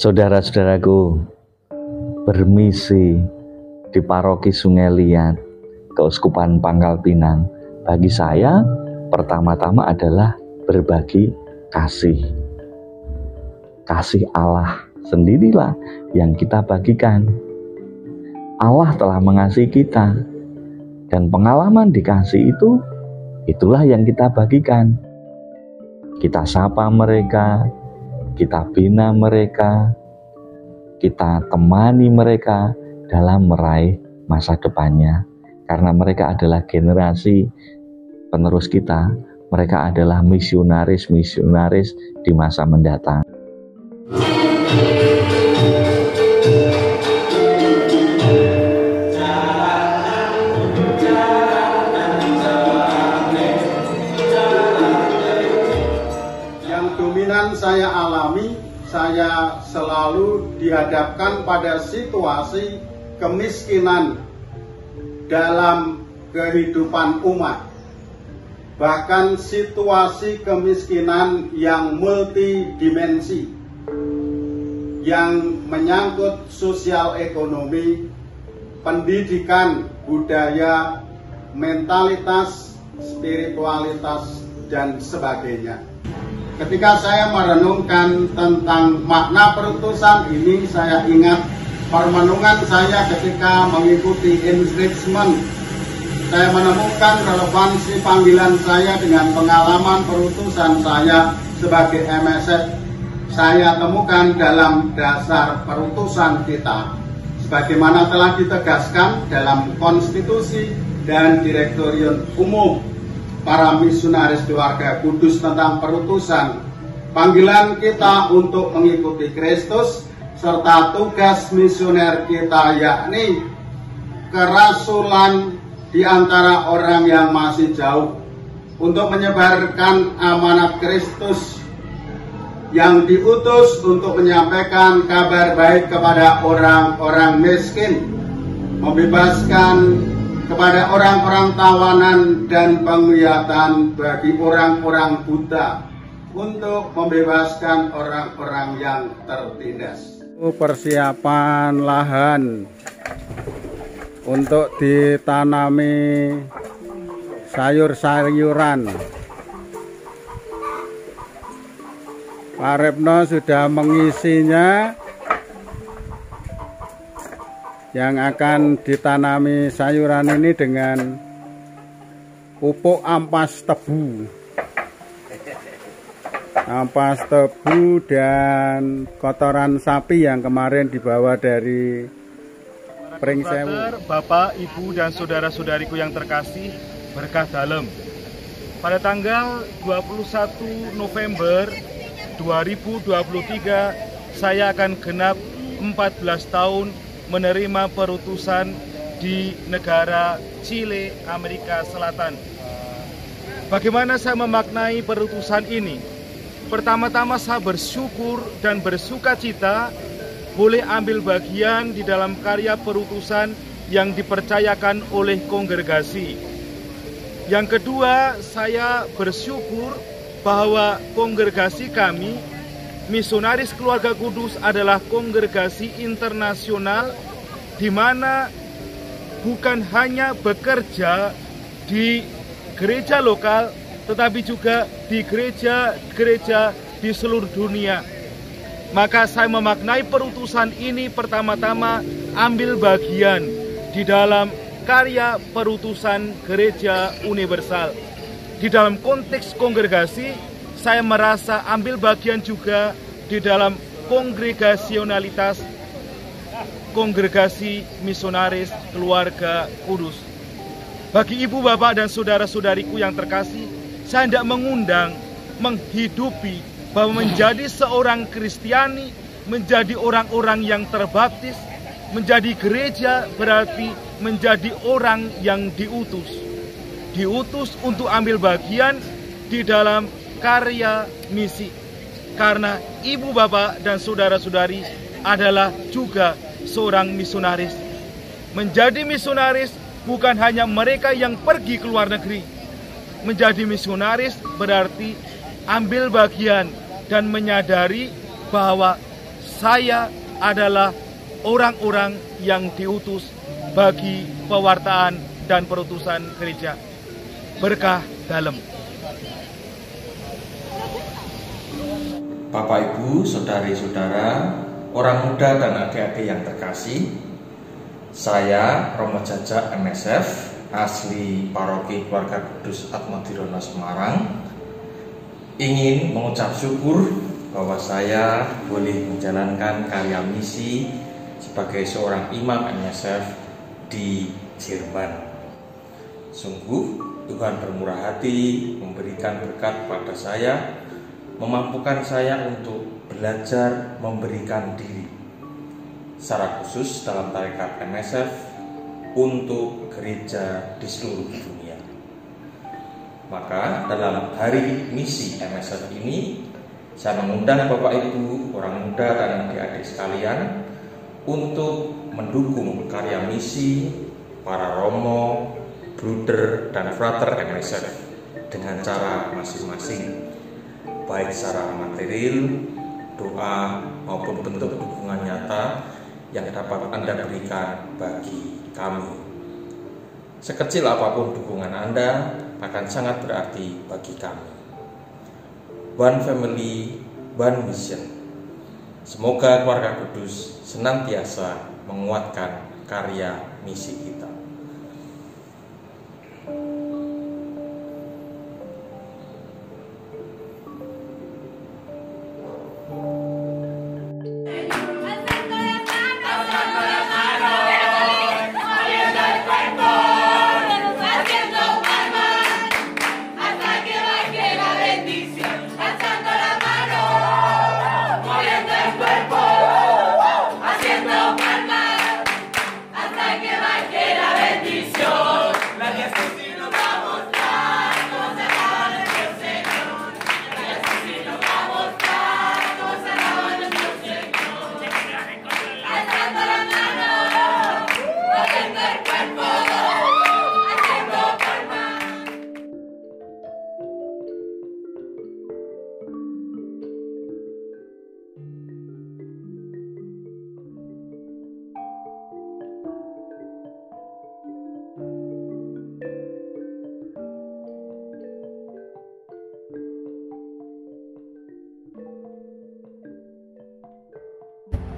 Saudara-saudaraku, bermisi di Paroki Sungai Liat, Keuskupan Pangkal Pinang, bagi saya pertama-tama adalah berbagi kasih. Kasih Allah sendirilah yang kita bagikan. Allah telah mengasihi kita, dan pengalaman dikasih itulah yang kita bagikan. Kita sapa mereka, kita bina mereka, kita temani mereka dalam meraih masa depannya. Karena mereka adalah generasi penerus kita, mereka adalah misionaris-misionaris di masa mendatang. Saya alami, saya selalu dihadapkan pada situasi kemiskinan dalam kehidupan umat. Bahkan situasi kemiskinan yang multidimensi, yang menyangkut sosial ekonomi, pendidikan, budaya, mentalitas, spiritualitas, dan sebagainya. Ketika saya merenungkan tentang makna perutusan ini, saya ingat permenungan saya ketika mengikuti enrichment. Saya menemukan relevansi panggilan saya dengan pengalaman perutusan saya sebagai MSF. Saya temukan dalam dasar perutusan kita, sebagaimana telah ditegaskan dalam konstitusi dan direktorium umum para misionaris keluarga kudus tentang perutusan, panggilan kita untuk mengikuti Kristus, serta tugas misioner kita yakni kerasulan di antara orang yang masih jauh, untuk menyebarkan amanat Kristus yang diutus untuk menyampaikan kabar baik kepada orang-orang miskin, membebaskan kepada orang-orang tawanan dan penglihatan bagi orang-orang buta, untuk membebaskan orang-orang yang tertindas. Persiapan lahan untuk ditanami sayur-sayuran. Pak Repno sudah mengisinya, yang akan ditanami sayuran ini dengan pupuk ampas tebu. Ampas tebu dan kotoran sapi yang kemarin dibawa dari Pringsewu. Bapak, Ibu, dan saudara-saudariku yang terkasih, berkah dalam. Pada tanggal 21 November 2023, saya akan genap 14 tahun menerima perutusan di negara Chile, Amerika Selatan. Bagaimana saya memaknai perutusan ini? Pertama-tama saya bersyukur dan bersuka cita boleh ambil bagian di dalam karya perutusan yang dipercayakan oleh kongregasi. Yang kedua, saya bersyukur bahwa kongregasi kami, Misionaris Keluarga Kudus, adalah kongregasi internasional di mana bukan hanya bekerja di gereja lokal, tetapi juga di gereja-gereja di seluruh dunia. Maka saya memaknai perutusan ini pertama-tama ambil bagian di dalam karya perutusan gereja universal. Di dalam konteks kongregasi, saya merasa ambil bagian juga di dalam kongregasionalitas kongregasi misionaris keluarga kudus. Bagi ibu, bapak, dan saudara-saudariku yang terkasih, saya tidak mengundang menghidupi bahwa menjadi seorang Kristiani, menjadi orang-orang yang terbaptis, menjadi gereja berarti menjadi orang yang diutus. Diutus untuk ambil bagian di dalam karya misi, karena ibu, bapak, dan saudara-saudari adalah juga seorang misionaris. Menjadi misionaris bukan hanya mereka yang pergi ke luar negeri. Menjadi misionaris berarti ambil bagian dan menyadari bahwa saya adalah orang-orang yang diutus bagi pewartaan dan perutusan gereja. Berkah dalam. Bapak, Ibu, saudari-saudara, orang muda dan adik-adik yang terkasih, saya Romo Jajak MSF, asli Paroki Keluarga Kudus Atmodirono Semarang, ingin mengucap syukur bahwa saya boleh menjalankan karya misi sebagai seorang imam MSF di Jerman. Sungguh Tuhan bermurah hati memberikan berkat pada saya, memampukan saya untuk belajar memberikan diri secara khusus dalam tarekat MSF untuk gereja di seluruh dunia. Maka dalam hari misi MSF ini, saya mengundang Bapak Ibu, orang muda dan adik-adik sekalian untuk mendukung karya misi para romo, bruder, dan frater MSF dengan cara masing-masing, baik secara material, doa, maupun bentuk dukungan nyata yang dapat Anda berikan bagi kami. Sekecil apapun dukungan Anda akan sangat berarti bagi kami. One family, one mission. Semoga Keluarga Kudus senantiasa menguatkan karya misi kita.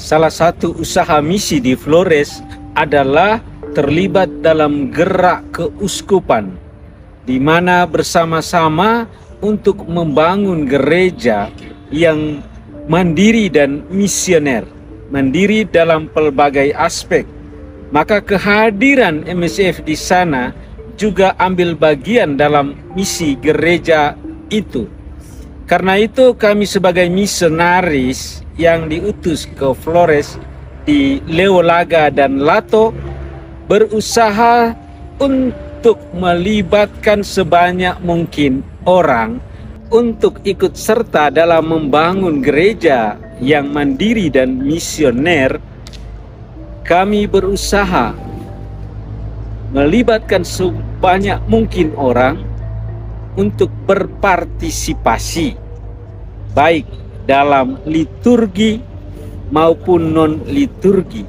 Salah satu usaha misi di Flores adalah terlibat dalam gerak keuskupan, di mana bersama-sama untuk membangun gereja yang mandiri dan misioner, mandiri dalam pelbagai aspek. Maka kehadiran MSF di sana juga ambil bagian dalam misi gereja itu. Karena itu kami sebagai misionaris yang diutus ke Flores di Leolaga dan Lato berusaha untuk melibatkan sebanyak mungkin orang untuk ikut serta dalam membangun gereja yang mandiri dan misioner. Kami berusaha melibatkan sebanyak mungkin orang untuk berpartisipasi baik dalam liturgi maupun non-liturgi.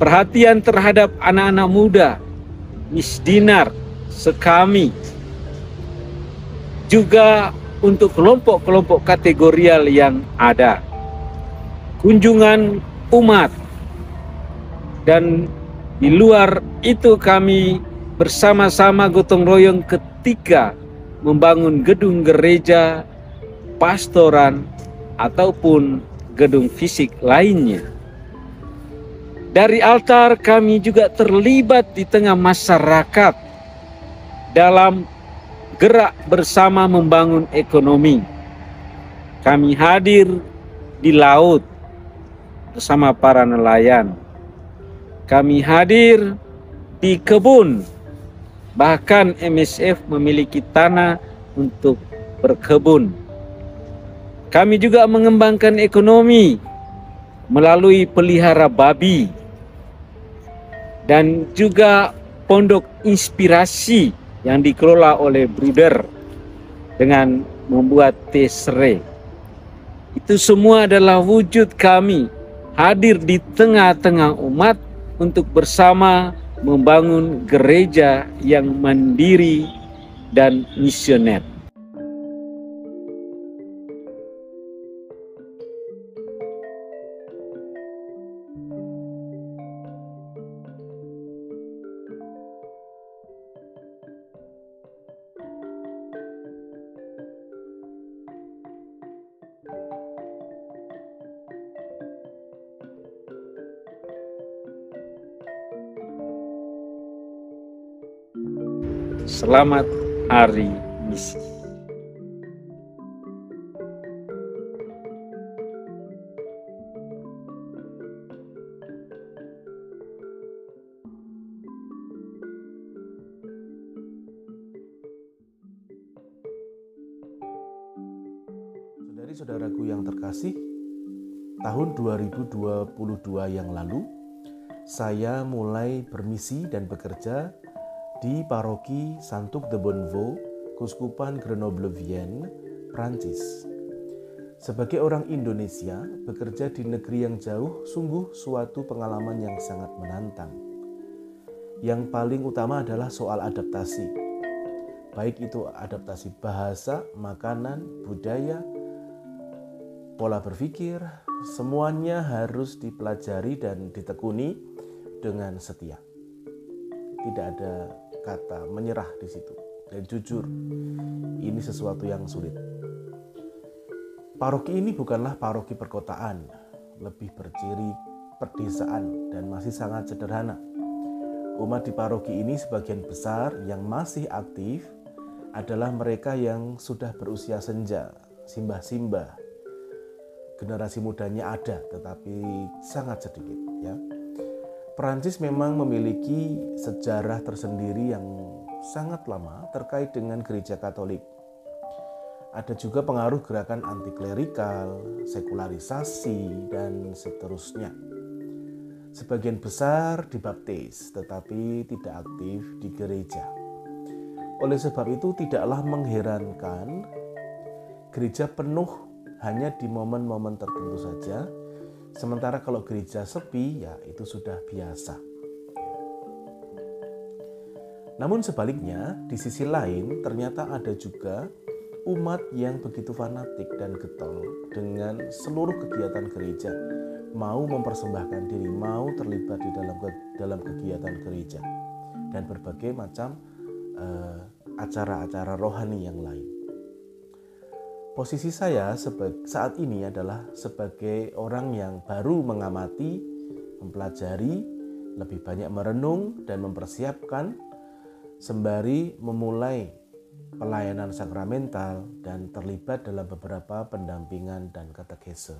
Perhatian terhadap anak-anak muda, misdinar, sekami, juga untuk kelompok-kelompok kategorial yang ada. Kunjungan umat, dan di luar itu kami bersama-sama gotong royong ketika membangun gedung gereja, pastoran, ataupun gedung fisik lainnya. Dari altar kami juga terlibat di tengah masyarakat dalam gerak bersama membangun ekonomi. Kami hadir di laut bersama para nelayan. Kami hadir di kebun. Bahkan MSF memiliki tanah untuk berkebun. Kami juga mengembangkan ekonomi melalui pelihara babi dan juga pondok inspirasi yang dikelola oleh bruder dengan membuat teh serai. Itu semua adalah wujud kami hadir di tengah-tengah umat untuk bersama membangun gereja yang mandiri dan misioner. Selamat Hari Misi. Saudari-saudaraku yang terkasih, tahun 2022 yang lalu, saya mulai bermisi dan bekerja di paroki Santuc de Bonnevaux, Keuskupan Grenoble-Vienne, Prancis. Sebagai orang Indonesia, bekerja di negeri yang jauh sungguh suatu pengalaman yang sangat menantang. Yang paling utama adalah soal adaptasi. Baik itu adaptasi bahasa, makanan, budaya, pola berpikir, semuanya harus dipelajari dan ditekuni dengan setia. Tidak ada kata menyerah di situ. Dan jujur, ini sesuatu yang sulit. Paroki ini bukanlah paroki perkotaan, lebih berciri perdesaan dan masih sangat sederhana. Umat di paroki ini sebagian besar yang masih aktif adalah mereka yang sudah berusia senja, simbah-simbah. Generasi mudanya ada, tetapi sangat sedikit, ya. Perancis memang memiliki sejarah tersendiri yang sangat lama terkait dengan gereja Katolik. Ada juga pengaruh gerakan anti-klerikal, sekularisasi, dan seterusnya. Sebagian besar dibaptis, tetapi tidak aktif di gereja. Oleh sebab itu tidaklah mengherankan gereja penuh hanya di momen-momen tertentu saja. Sementara kalau gereja sepi, ya itu sudah biasa. Namun sebaliknya, di sisi lain ternyata ada juga umat yang begitu fanatik dan getol dengan seluruh kegiatan gereja, mau mempersembahkan diri, mau terlibat di dalam kegiatan gereja dan berbagai macam acara-acara rohani yang lain. Posisi saya saat ini adalah sebagai orang yang baru mengamati, mempelajari, lebih banyak merenung dan mempersiapkan sembari memulai pelayanan sakramental dan terlibat dalam beberapa pendampingan dan katekese.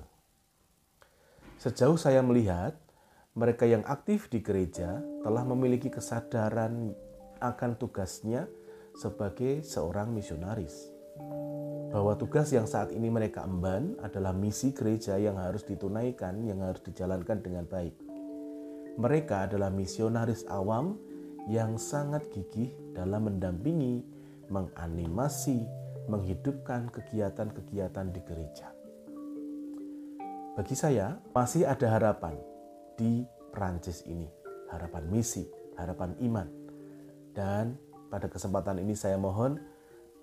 Sejauh saya melihat, mereka yang aktif di gereja telah memiliki kesadaran akan tugasnya sebagai seorang misionaris. Bahwa tugas yang saat ini mereka emban adalah misi gereja yang harus ditunaikan, yang harus dijalankan dengan baik. Mereka adalah misionaris awam yang sangat gigih dalam mendampingi, menganimasi, menghidupkan kegiatan-kegiatan di gereja. Bagi saya, masih ada harapan di Prancis ini, harapan misi, harapan iman. Dan pada kesempatan ini saya mohon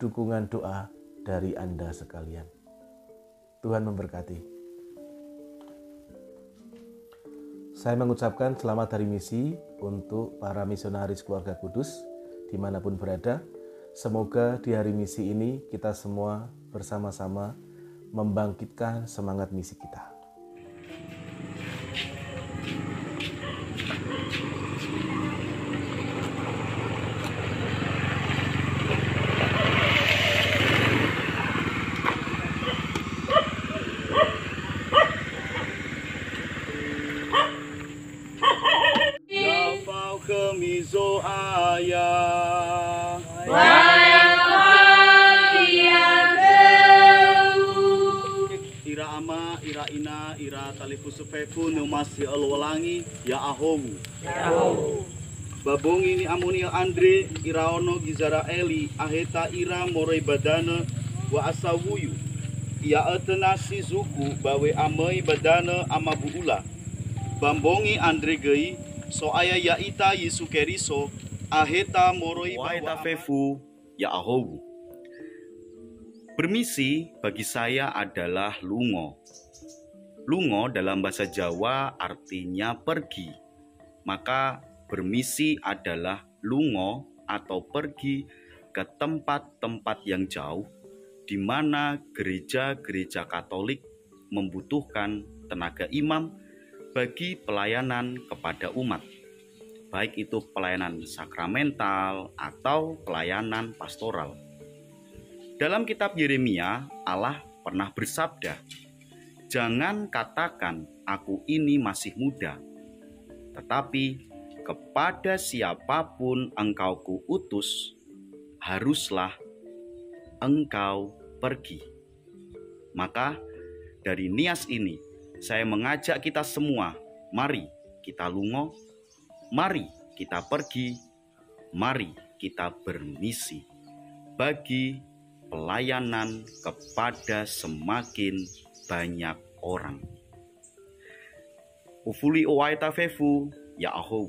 dukungan doa dari Anda sekalian. Tuhan memberkati. Saya mengucapkan selamat hari misi untuk para misionaris keluarga kudus dimanapun berada. Semoga di hari misi ini kita semua bersama-sama membangkitkan semangat misi kita. Kemizo ayah ira ama ira ina ira talifu sufefu numasi alwalangi ya ahowu babong ini amoni andre iraono gizara eli aheta ira morai badana wa asawuyu ia etenasi zuku bawe amai badana amabuula. Bambongi Andre Gei so aya yaita Yesu Keriso aheta moroi Waita fefu ya ahowu. Permisi bagi saya adalah lungo. Lungo dalam bahasa Jawa artinya pergi. Maka bermisi adalah lungo atau pergi ke tempat-tempat yang jauh di mana gereja-gereja Katolik membutuhkan tenaga imam bagi pelayanan kepada umat, baik itu pelayanan sakramental atau pelayanan pastoral. Dalam kitab Yeremia, Allah pernah bersabda, "Jangan katakan aku ini masih muda, tetapi kepada siapapun engkau kuutus, haruslah engkau pergi." Maka dari nias ini, saya mengajak kita semua, mari kita lungo, mari kita pergi, mari kita bermisi bagi pelayanan kepada semakin banyak orang. Ufuli owaita fefu ya ahow.